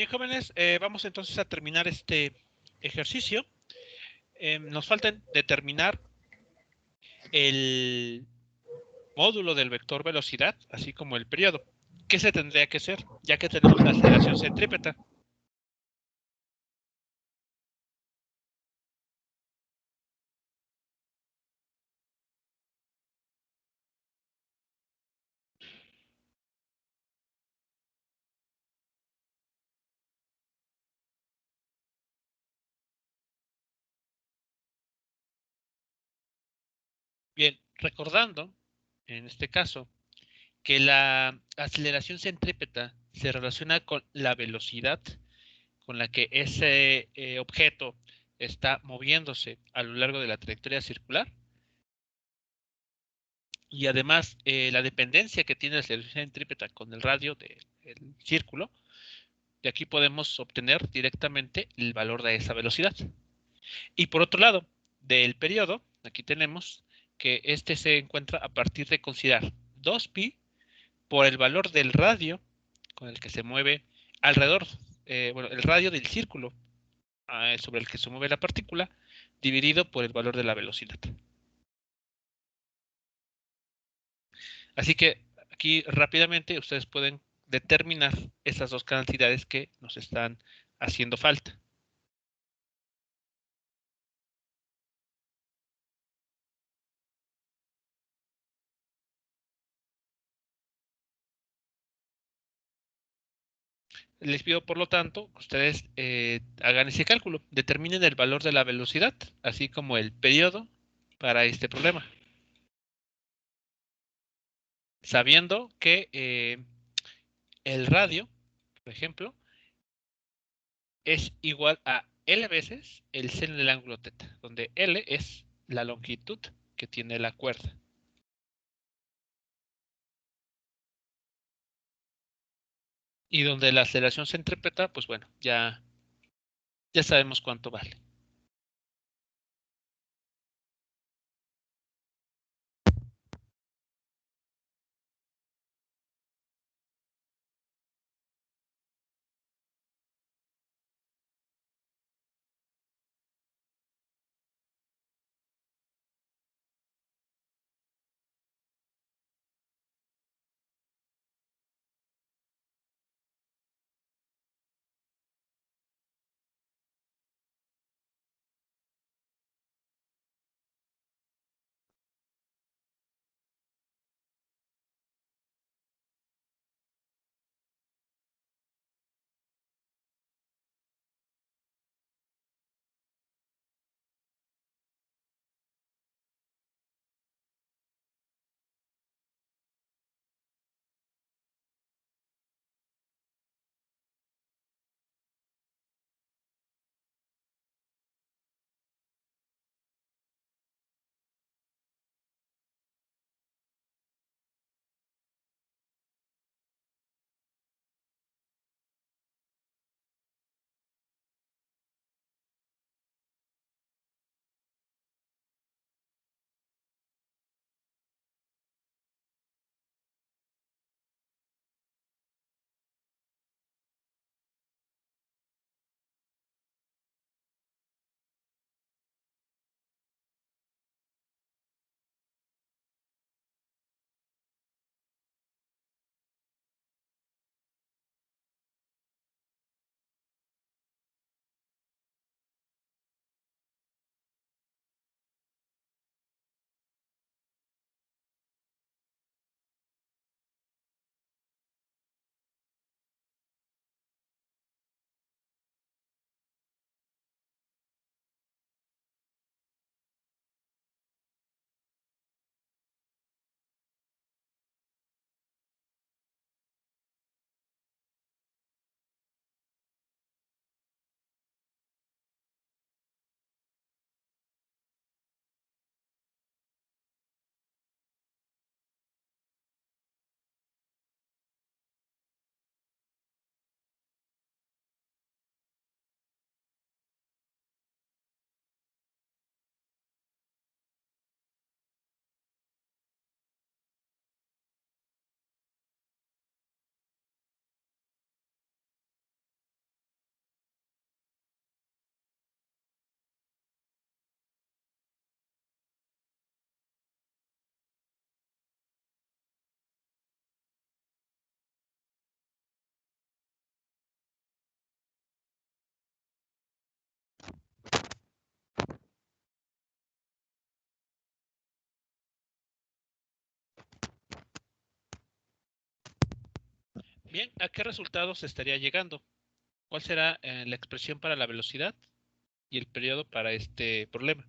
Bien, jóvenes, vamos entonces a terminar este ejercicio. Nos falta determinar el módulo del vector velocidad, así como el periodo. ¿Qué se tendría que hacer? Ya que tenemos la aceleración centrípeta. Bien, recordando, en este caso, que la aceleración centrípeta se relaciona con la velocidad con la que ese objeto está moviéndose a lo largo de la trayectoria circular. Y además, la dependencia que tiene la aceleración centrípeta con el radio del círculo, de aquí podemos obtener directamente el valor de esa velocidad. Y por otro lado, del periodo, aquí tenemos que este se encuentra a partir de considerar 2pi por el valor del radio con el que se mueve alrededor, bueno, el radio del círculo sobre el que se mueve la partícula, dividido por el valor de la velocidad. Así que aquí rápidamente ustedes pueden determinar esas dos cantidades que nos están haciendo falta. Les pido, por lo tanto, que ustedes hagan ese cálculo, determinen el valor de la velocidad, así como el periodo para este problema, sabiendo que el radio, por ejemplo, es igual a L veces el seno del ángulo teta, donde L es la longitud que tiene la cuerda. Y donde la aceleración centrípeta, pues bueno, ya sabemos cuánto vale. Bien, ¿a qué resultado se estaría llegando? ¿Cuál será la expresión para la velocidad y el periodo para este problema?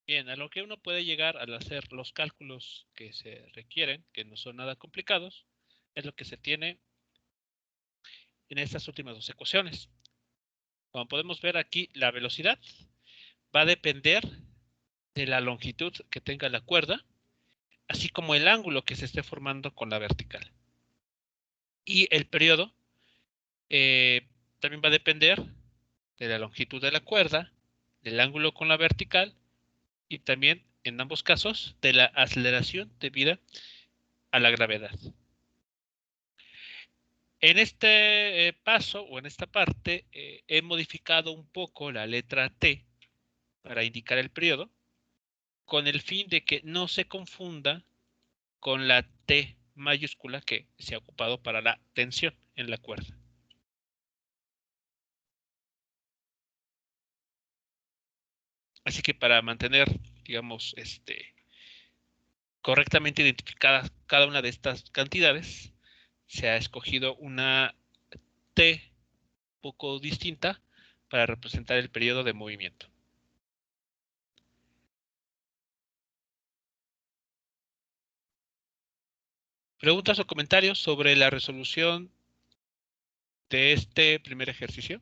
Bien, a lo que uno puede llegar al hacer los cálculos que se requieren, que no son nada complicados, es lo que se tiene en estas últimas dos ecuaciones. Como podemos ver aquí, la velocidad va a depender de la longitud que tenga la cuerda, así como el ángulo que se esté formando con la vertical. Y el periodo también va a depender de la longitud de la cuerda, del ángulo con la vertical y también, en ambos casos, de la aceleración debida a la gravedad. En este paso o en esta parte he modificado un poco la letra T para indicar el periodo con el fin de que no se confunda con la T mayúscula que se ha ocupado para la tensión en la cuerda. Así que para mantener, digamos, correctamente identificadas cada una de estas cantidades, se ha escogido una T poco distinta para representar el periodo de movimiento. ¿Preguntas o comentarios sobre la resolución de este primer ejercicio?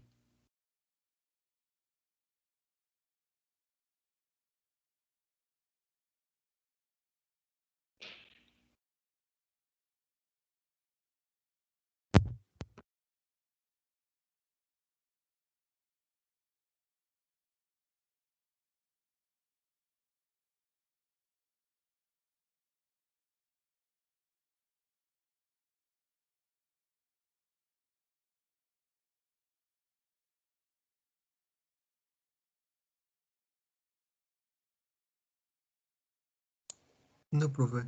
No, profe.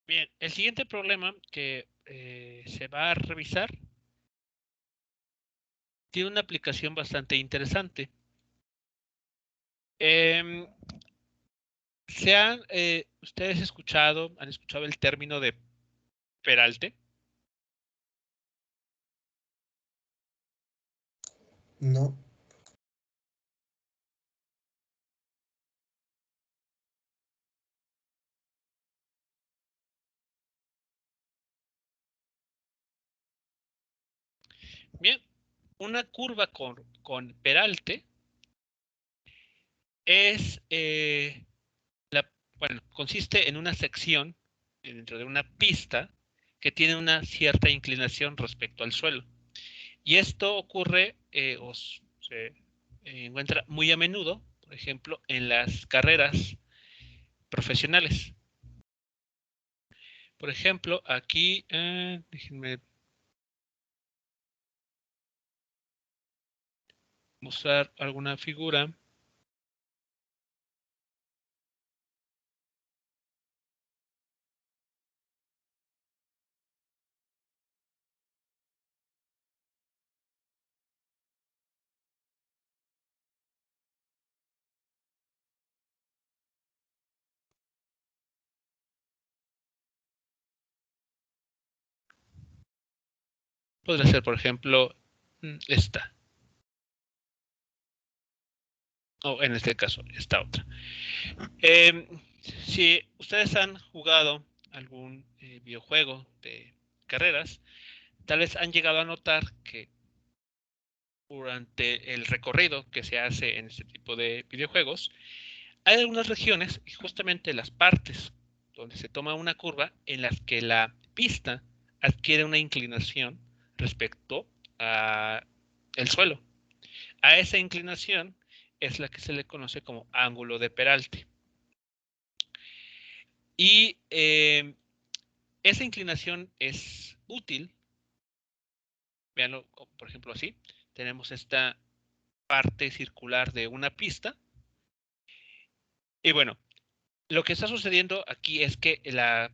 Bien, el siguiente problema que se va a revisar tiene una aplicación bastante interesante. ¿Ustedes han escuchado el término de peralte? No. Bien, una curva con peralte es, bueno, consiste en una sección dentro de una pista que tiene una cierta inclinación respecto al suelo. Y esto ocurre o se encuentra muy a menudo, por ejemplo, en las carreras profesionales. Por ejemplo, aquí, déjenme mostrar alguna figura. Podría ser, por ejemplo, esta. O en este caso, esta otra. Si ustedes han jugado algún videojuego de carreras, tal vez han llegado a notar que durante el recorrido que se hace en este tipo de videojuegos, hay algunas regiones, y justamente las partes donde se toma una curva, en las que la pista adquiere una inclinación respecto a el suelo. A esa inclinación es la que se le conoce como ángulo de peralte. Y esa inclinación es útil. Veanlo, por ejemplo, así. Tenemos esta parte circular de una pista. Y bueno, lo que está sucediendo aquí es que la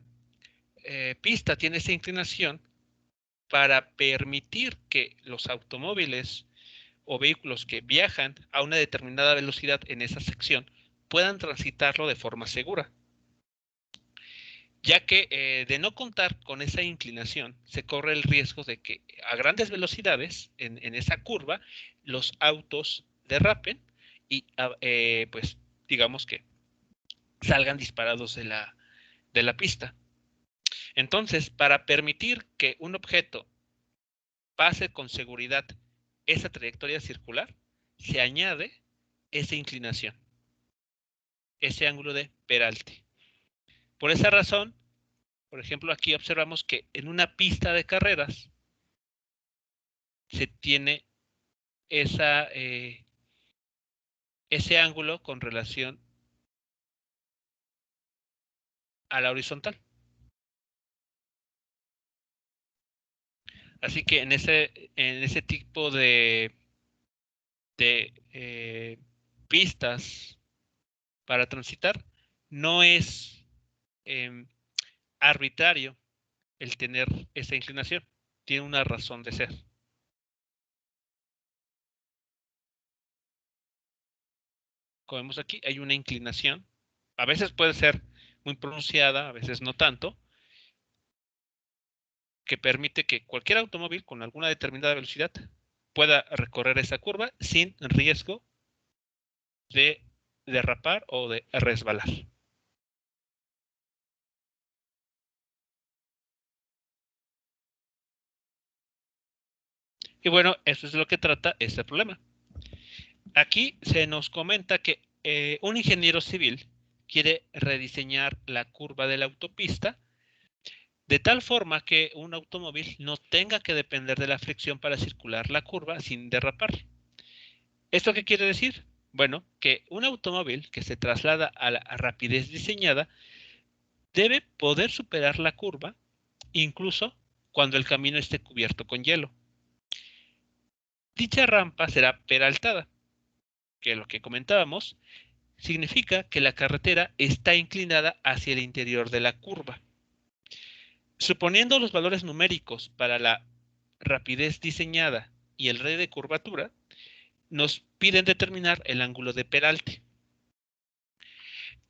pista tiene esa inclinación para permitir que los automóviles o vehículos que viajan a una determinada velocidad en esa sección puedan transitarlo de forma segura. Ya que de no contar con esa inclinación, se corre el riesgo de que a grandes velocidades en esa curva los autos derrapen y pues digamos que salgan disparados de la pista. Entonces, para permitir que un objeto pase con seguridad esa trayectoria circular, se añade esa inclinación, ese ángulo de peralte. Por esa razón, por ejemplo, aquí observamos que en una pista de carreras se tiene ese ángulo con relación a la horizontal. Así que en ese tipo de pistas para transitar, no es arbitrario el tener esa inclinación. Tiene una razón de ser. Como vemos aquí, hay una inclinación. A veces puede ser muy pronunciada, a veces no tanto, que permite que cualquier automóvil con alguna determinada velocidad pueda recorrer esa curva sin riesgo de derrapar o de resbalar. Y bueno, eso es lo que trata este problema. Aquí se nos comenta que un ingeniero civil quiere rediseñar la curva de la autopista de tal forma que un automóvil no tenga que depender de la fricción para circular la curva sin derrapar. ¿Esto qué quiere decir? Bueno, que un automóvil que se traslada a la rapidez diseñada debe poder superar la curva, incluso cuando el camino esté cubierto con hielo. Dicha rampa será peraltada, que lo que comentábamos significa que la carretera está inclinada hacia el interior de la curva. Suponiendo los valores numéricos para la rapidez diseñada y el radio de curvatura, nos piden determinar el ángulo de peralte.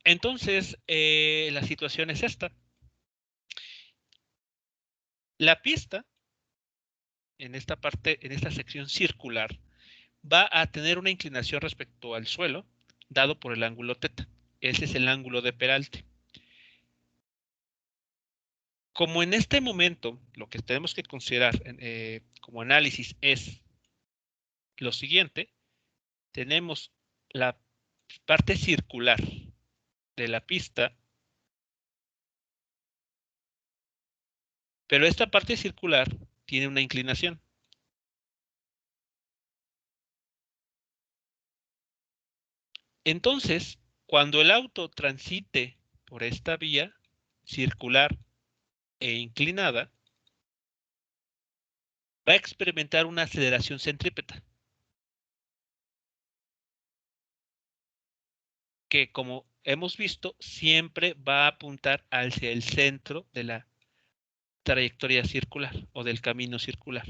Entonces, la situación es esta. La pista, en esta parte, en esta sección circular, va a tener una inclinación respecto al suelo, dado por el ángulo θ. Ese es el ángulo de peralte. Como en este momento lo que tenemos que considerar como análisis es lo siguiente, tenemos la parte circular de la pista, pero esta parte circular tiene una inclinación. Entonces, cuando el auto transite por esta vía circular e inclinada, va a experimentar una aceleración centrípeta, que como hemos visto, siempre va a apuntar hacia el centro de la trayectoria circular o del camino circular.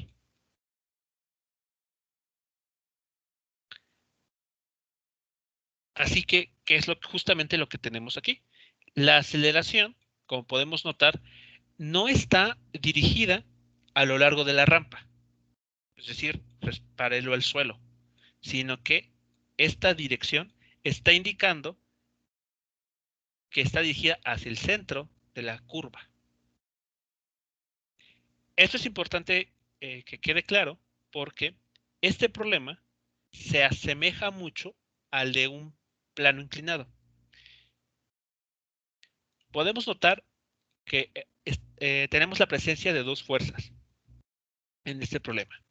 Así que, ¿qué es justamente lo que tenemos aquí? La aceleración, como podemos notar, no está dirigida a lo largo de la rampa. es decir, paralelo al suelo, sino que esta dirección está indicando que está dirigida hacia el centro de la curva. Esto es importante que quede claro porque este problema se asemeja mucho al de un plano inclinado. Podemos notar que tenemos la presencia de dos fuerzas en este problema.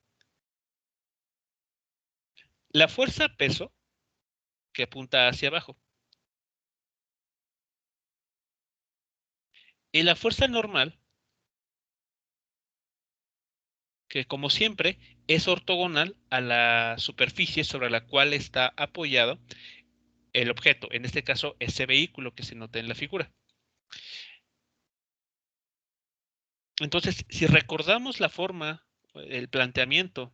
La fuerza peso, que apunta hacia abajo, y la fuerza normal, que como siempre es ortogonal a la superficie sobre la cual está apoyado el objeto, en este caso ese vehículo que se nota en la figura. Entonces, si recordamos la forma, el planteamiento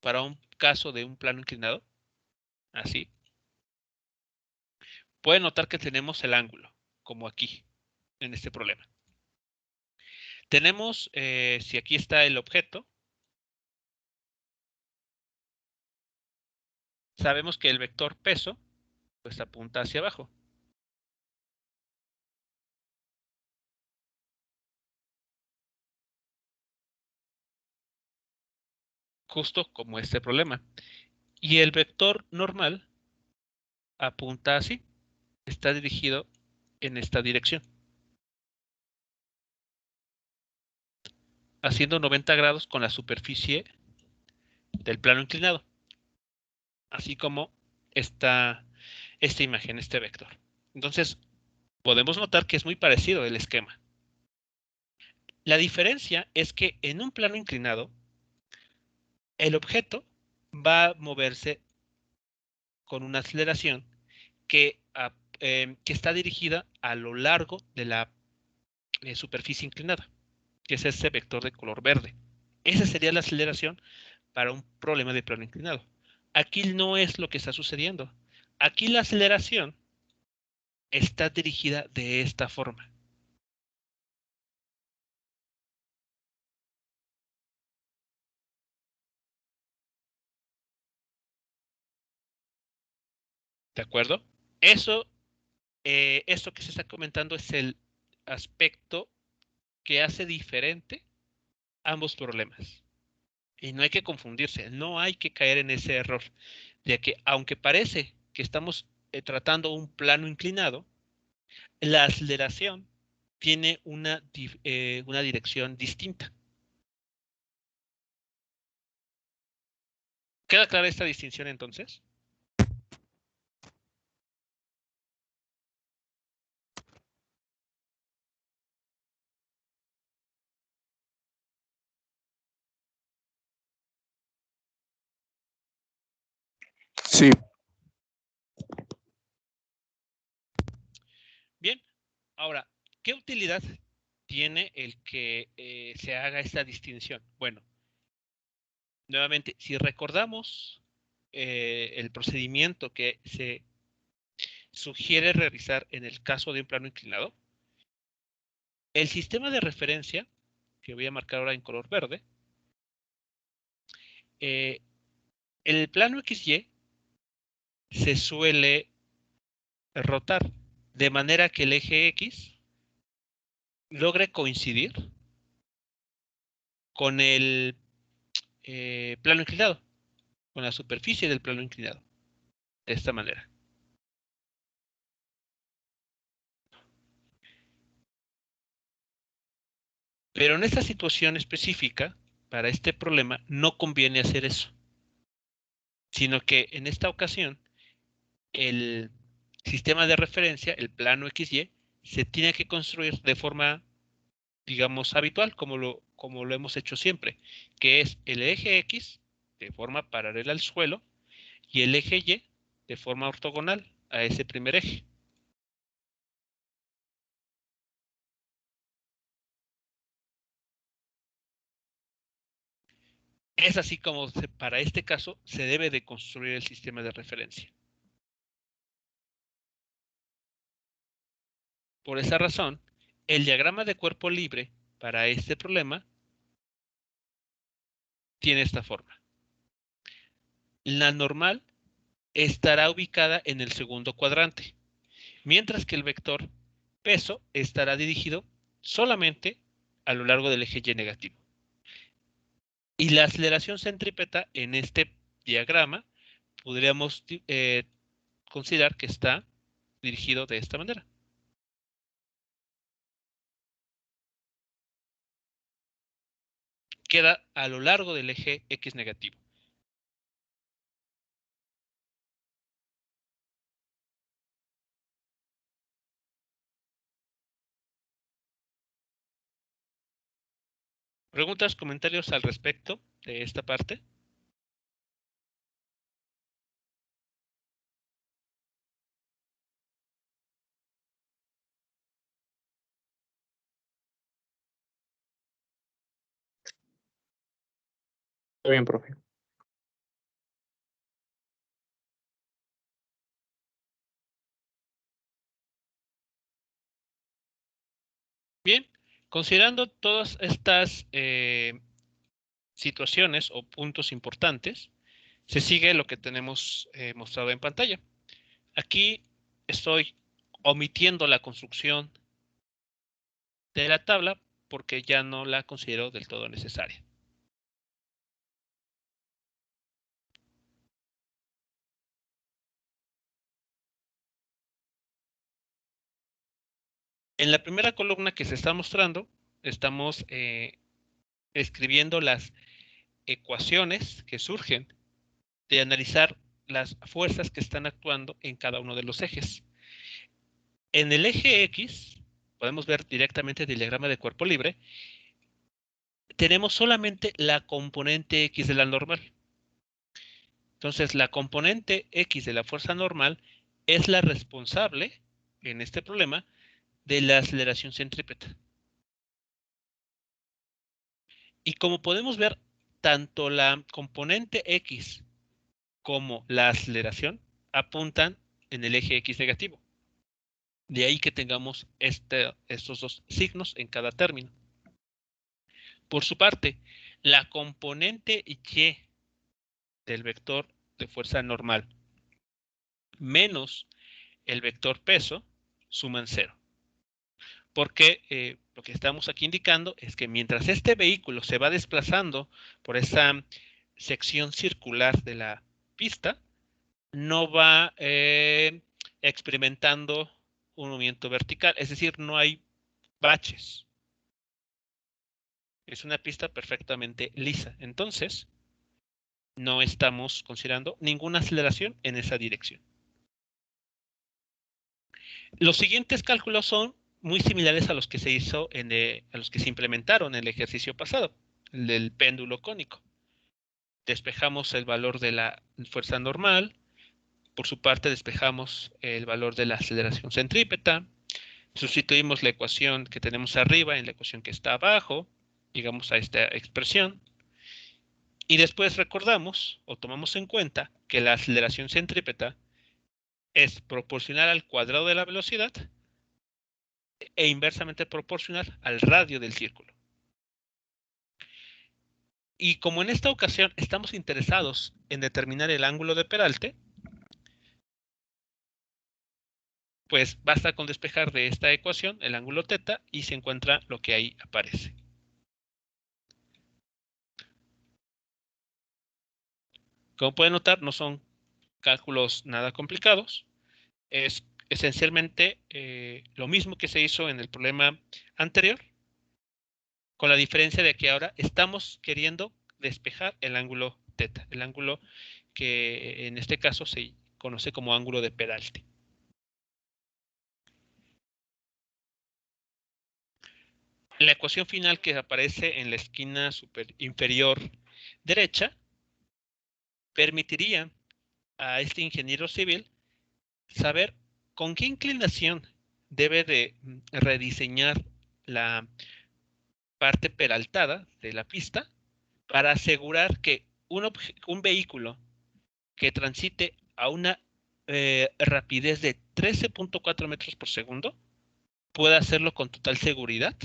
para un caso de un plano inclinado, así, pueden notar que tenemos el ángulo, como aquí, en este problema. Tenemos, si aquí está el objeto, sabemos que el vector peso, pues apunta hacia abajo. Justo como este problema. Y el vector normal apunta así, está dirigido en esta dirección, haciendo 90 grados con la superficie del plano inclinado, así como esta imagen, este vector. Entonces, podemos notar que es muy parecido el esquema. La diferencia es que en un plano inclinado, el objeto va a moverse con una aceleración que está dirigida a lo largo de la superficie inclinada, que es ese vector de color verde. Esa sería la aceleración para un problema de plano inclinado. Aquí no es lo que está sucediendo. Aquí la aceleración está dirigida de esta forma. ¿De acuerdo? Esto que se está comentando es el aspecto que hace diferente ambos problemas. Y no hay que confundirse, no hay que caer en ese error, ya que aunque parece que estamos tratando un plano inclinado, la aceleración tiene una dirección distinta. ¿Queda clara esta distinción entonces? Sí. Bien, ahora, ¿qué utilidad tiene el que se haga esta distinción? Bueno, nuevamente, si recordamos el procedimiento que se sugiere realizar en el caso de un plano inclinado, el sistema de referencia, que voy a marcar ahora en color verde, el plano XY se suele rotar de manera que el eje X logre coincidir con el plano inclinado, con la superficie del plano inclinado, de esta manera. Pero en esta situación específica, para este problema, no conviene hacer eso, sino que en esta ocasión, el sistema de referencia, el plano XY, se tiene que construir de forma, digamos, habitual, como lo hemos hecho siempre, que es el eje X de forma paralela al suelo y el eje Y de forma ortogonal a ese primer eje. Es así como para este caso se debe de construir el sistema de referencia. Por esa razón, el diagrama de cuerpo libre para este problema tiene esta forma. La normal estará ubicada en el segundo cuadrante, mientras que el vector peso estará dirigido solamente a lo largo del eje Y negativo. Y la aceleración centrípeta en este diagrama podríamos considerar que está dirigido de esta manera. Queda a lo largo del eje X negativo. ¿Preguntas, comentarios al respecto de esta parte? Está bien, profe. Bien, considerando todas estas situaciones o puntos importantes, se sigue lo que tenemos mostrado en pantalla. Aquí estoy omitiendo la construcción de la tabla porque ya no la considero del todo necesaria. En la primera columna que se está mostrando, estamos escribiendo las ecuaciones que surgen de analizar las fuerzas que están actuando en cada uno de los ejes. En el eje X, podemos ver directamente el diagrama de cuerpo libre, tenemos solamente la componente X de la normal. Entonces, la componente X de la fuerza normal es la responsable, en este problema, de la aceleración centrípeta. Y como podemos ver, tanto la componente X como la aceleración apuntan en el eje X negativo. De ahí que tengamos estos dos signos en cada término. Por su parte, la componente Y del vector de fuerza normal menos el vector peso suman 0. Porque lo que estamos aquí indicando es que mientras este vehículo se va desplazando por esa sección circular de la pista, no va experimentando un movimiento vertical, es decir, no hay baches. Es una pista perfectamente lisa. Entonces, no estamos considerando ninguna aceleración en esa dirección. Los siguientes cálculos son muy similares a los que se hizo a los que se implementaron en el ejercicio pasado, el del péndulo cónico. Despejamos el valor de la fuerza normal, por su parte despejamos el valor de la aceleración centrípeta, sustituimos la ecuación que tenemos arriba en la ecuación que está abajo, llegamos a esta expresión, y después recordamos o tomamos en cuenta que la aceleración centrípeta es proporcional al cuadrado de la velocidad e inversamente proporcional al radio del círculo. Y como en esta ocasión estamos interesados en determinar el ángulo de peralte, pues basta con despejar de esta ecuación el ángulo θ y se encuentra lo que ahí aparece. Como pueden notar, no son cálculos nada complicados. Es esencialmente lo mismo que se hizo en el problema anterior, con la diferencia de que ahora estamos queriendo despejar el ángulo θ, el ángulo que en este caso se conoce como ángulo de peralte. La ecuación final que aparece en la esquina inferior derecha permitiría a este ingeniero civil saber con qué inclinación debe de rediseñar la parte peraltada de la pista para asegurar que un vehículo que transite a una rapidez de 13.4 metros por segundo pueda hacerlo con total seguridad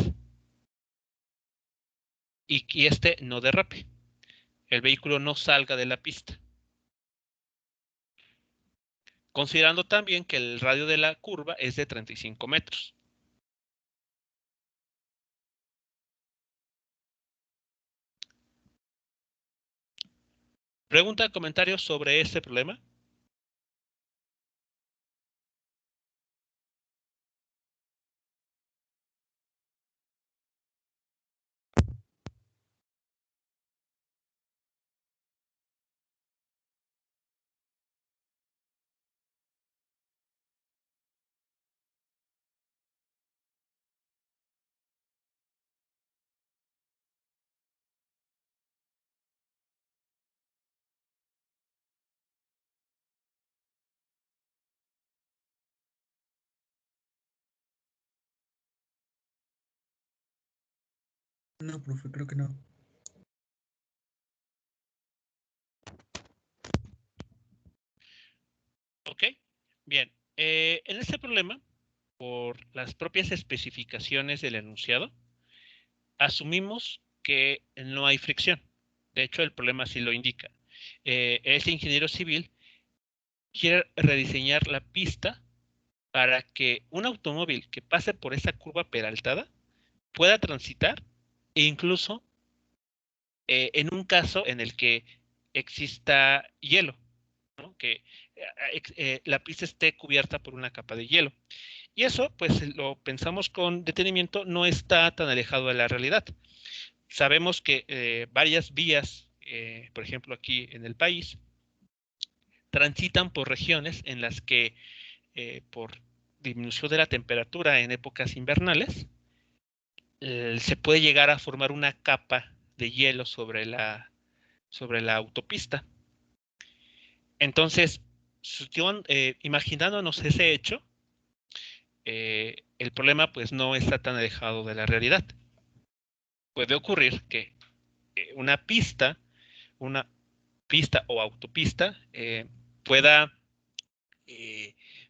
y que este no derrape. el vehículo no salga de la pista. Considerando también que el radio de la curva es de 35 metros. ¿Pregunta, comentarios sobre este problema? No, profe, creo que no. Ok, bien. En este problema, por las propias especificaciones del enunciado, asumimos que no hay fricción. De hecho, el problema sí lo indica. Este ingeniero civil quiere rediseñar la pista para que un automóvil que pase por esa curva peraltada pueda transitar e incluso en un caso en el que exista hielo, ¿no? Que la pista esté cubierta por una capa de hielo. Y eso, pues lo pensamos con detenimiento, no está tan alejado de la realidad. Sabemos que varias vías, por ejemplo aquí en el país, transitan por regiones en las que por disminución de la temperatura en épocas invernales, se puede llegar a formar una capa de hielo sobre la autopista. Entonces, imaginándonos ese hecho, el problema pues no está tan alejado de la realidad. Puede ocurrir que una pista o autopista pueda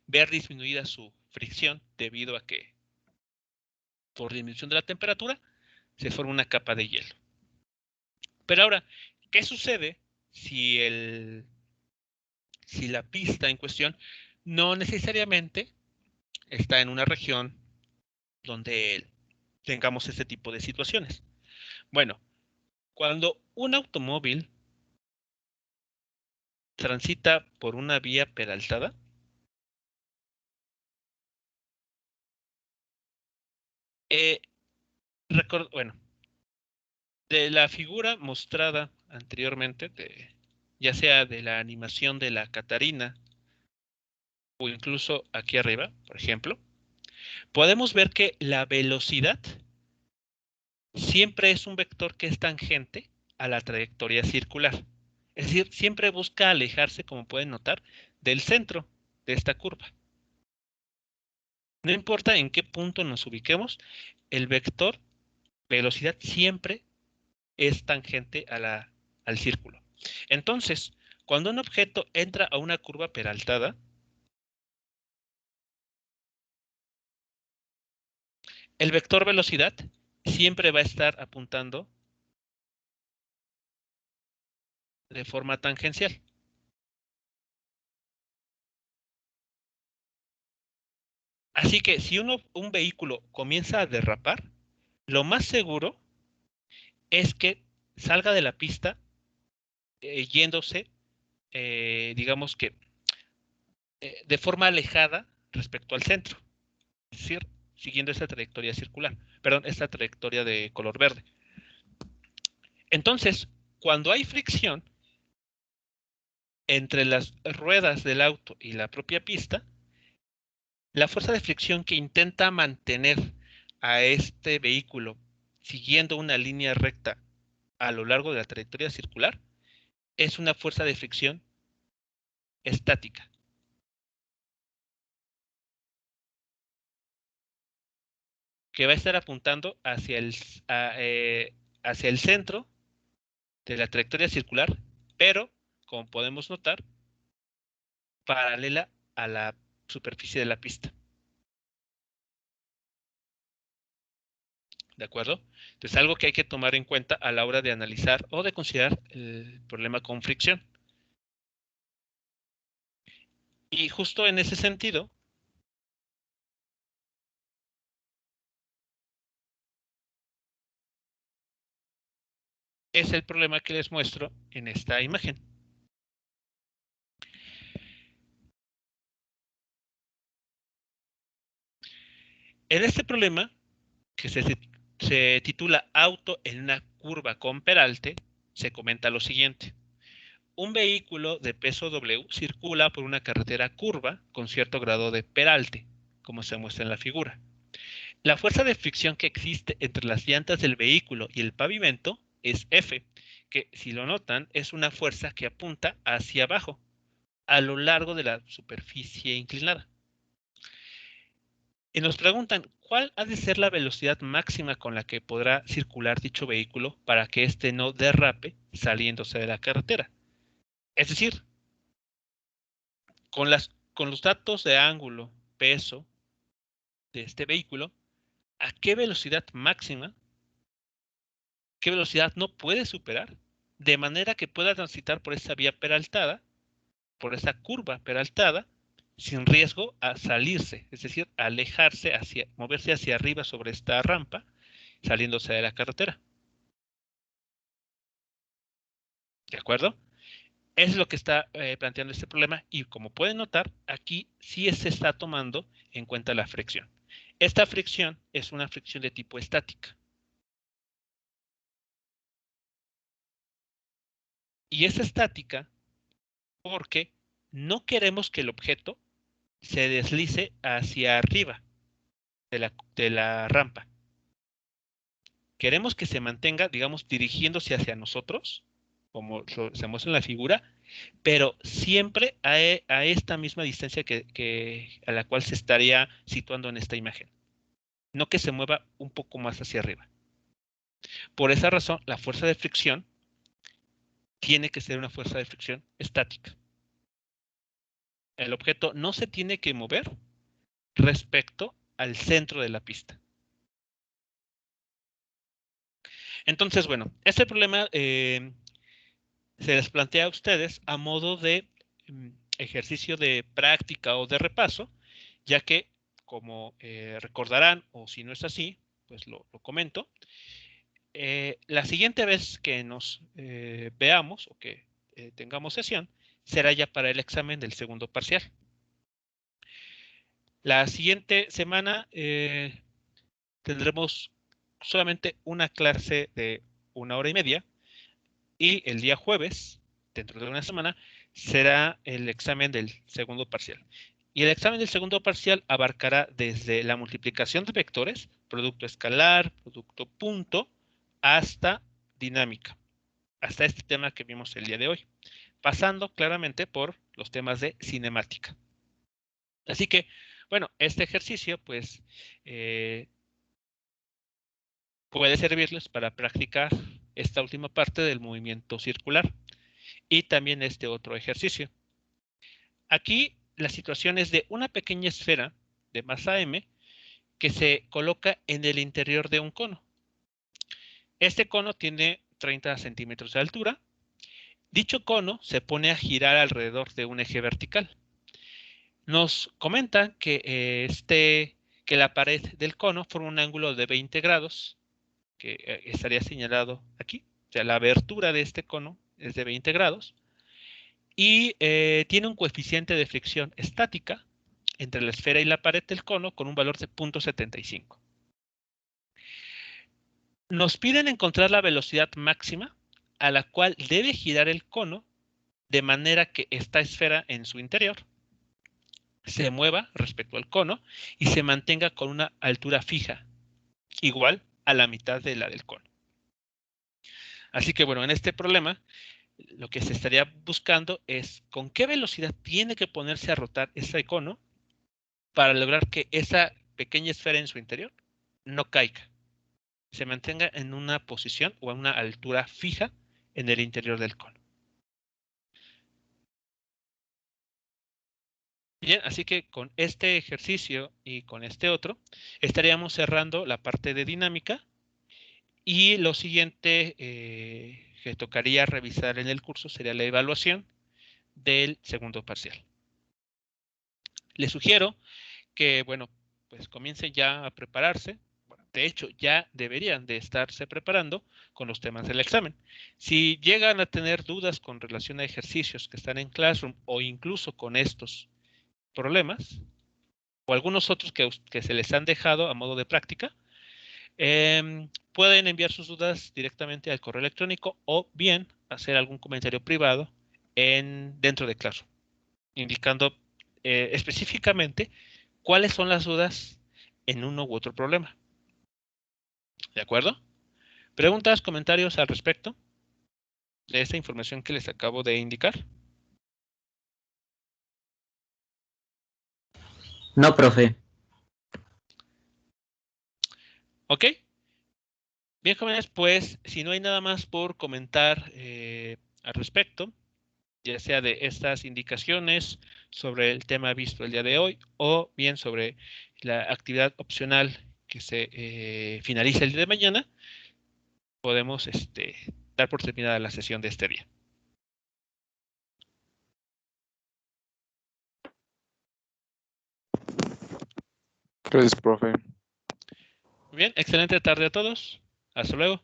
ver disminuida su fricción debido a que por disminución de la temperatura se forma una capa de hielo. Pero ahora, ¿qué sucede si la pista en cuestión no necesariamente está en una región donde tengamos este tipo de situaciones? Bueno, cuando un automóvil transita por una vía peraltada, eh, bueno, de la figura mostrada anteriormente, ya sea de la animación de la Catarina o incluso aquí arriba, por ejemplo, podemos ver que la velocidad siempre es un vector que es tangente a la trayectoria circular. Es decir, siempre busca alejarse, como pueden notar, del centro de esta curva. No importa en qué punto nos ubiquemos, el vector velocidad siempre es tangente al círculo. Entonces, cuando un objeto entra a una curva peraltada, el vector velocidad siempre va a estar apuntando de forma tangencial. Así que si un vehículo comienza a derrapar, lo más seguro es que salga de la pista yéndose, digamos que, de forma alejada respecto al centro, es decir, siguiendo esta trayectoria circular, perdón, esta trayectoria de color verde. Entonces, cuando hay fricción entre las ruedas del auto y la propia pista, la fuerza de fricción que intenta mantener a este vehículo siguiendo una línea recta a lo largo de la trayectoria circular es una fuerza de fricción estática. Que va a estar apuntando hacia el centro de la trayectoria circular, pero, como podemos notar, paralela a la superficie de la pista. ¿De acuerdo? Entonces, algo que hay que tomar en cuenta a la hora de analizar o de considerar el problema con fricción. Y justo en ese sentido, es el problema que les muestro en esta imagen. En este problema, que se titula Auto en una curva con peralte, se comenta lo siguiente. Un vehículo de peso W circula por una carretera curva con cierto grado de peralte, como se muestra en la figura. La fuerza de fricción que existe entre las llantas del vehículo y el pavimento es F, que si lo notan es una fuerza que apunta hacia abajo, a lo largo de la superficie inclinada. Y nos preguntan, ¿cuál ha de ser la velocidad máxima con la que podrá circular dicho vehículo para que éste no derrape saliéndose de la carretera? Es decir, con los datos de ángulo, peso de este vehículo, ¿a qué velocidad máxima, qué velocidad no puede superar? De manera que pueda transitar por esa vía peraltada, por esa curva peraltada, sin riesgo a salirse, es decir, a alejarse, moverse hacia arriba sobre esta rampa, saliéndose de la carretera. ¿De acuerdo? Es lo que está planteando este problema y como pueden notar, aquí sí se está tomando en cuenta la fricción. Esta fricción es una fricción de tipo estática. Y es estática porque no queremos que el objeto se deslice hacia arriba de la rampa. Queremos que se mantenga, digamos, dirigiéndose hacia nosotros, como se muestra en la figura, pero siempre a esta misma distancia a la cual se estaría situando en esta imagen. No que se mueva un poco más hacia arriba. Por esa razón, la fuerza de fricción tiene que ser una fuerza de fricción estática. El objeto no se tiene que mover respecto al centro de la pista. Entonces, bueno, este problema se les plantea a ustedes a modo de ejercicio de práctica o de repaso, ya que, como recordarán, o si no es así, pues lo comento, la siguiente vez que nos veamos o que tengamos sesión, será ya para el examen del segundo parcial. La siguiente semana tendremos solamente una clase de 1 hora y media y el día jueves, dentro de una semana, será el examen del segundo parcial. Y el examen del segundo parcial abarcará desde la multiplicación de vectores, producto escalar, producto punto, hasta dinámica, hasta este tema que vimos el día de hoy, pasando claramente por los temas de cinemática. Así que, bueno, este ejercicio, pues, puede servirles para practicar esta última parte del movimiento circular y también este otro ejercicio. Aquí la situación es de una pequeña esfera de masa m que se coloca en el interior de un cono. Este cono tiene 30 centímetros de altura. Dicho cono se pone a girar alrededor de un eje vertical. Nos comentan que la pared del cono forma un ángulo de 20 grados, que estaría señalado aquí. O sea, la abertura de este cono es de 20 grados. Y tiene un coeficiente de fricción estática entre la esfera y la pared del cono con un valor de 0.75. Nos piden encontrar la velocidad máxima a la cual debe girar el cono de manera que esta esfera en su interior se mueva respecto al cono y se mantenga con una altura fija, igual a la mitad de la del cono. Así que bueno, en este problema lo que se estaría buscando es con qué velocidad tiene que ponerse a rotar ese cono para lograr que esa pequeña esfera en su interior no caiga, se mantenga en una posición o en una altura fija en el interior del cono. Bien, así que con este ejercicio y con este otro estaríamos cerrando la parte de dinámica Y lo siguiente que tocaría revisar en el curso sería la evaluación del segundo parcial. Les sugiero que, bueno, pues comiencen ya a prepararse. De hecho, ya deberían de estarse preparando con los temas del examen. Si llegan a tener dudas con relación a ejercicios que están en Classroom o incluso con estos problemas o algunos otros que se les han dejado a modo de práctica, pueden enviar sus dudas directamente al correo electrónico o bien hacer algún comentario privado dentro de Classroom, indicando específicamente cuáles son las dudas en uno u otro problema. ¿De acuerdo? ¿Preguntas, comentarios al respecto de esta información que les acabo de indicar? No, profe. ¿Ok? Bien, jóvenes, pues si no hay nada más por comentar al respecto, ya sea de estas indicaciones sobre el tema visto el día de hoy o bien sobre la actividad opcional que se finaliza el día de mañana, podemos dar por terminada la sesión de este día. Gracias, profe. Muy bien, excelente tarde a todos. Hasta luego.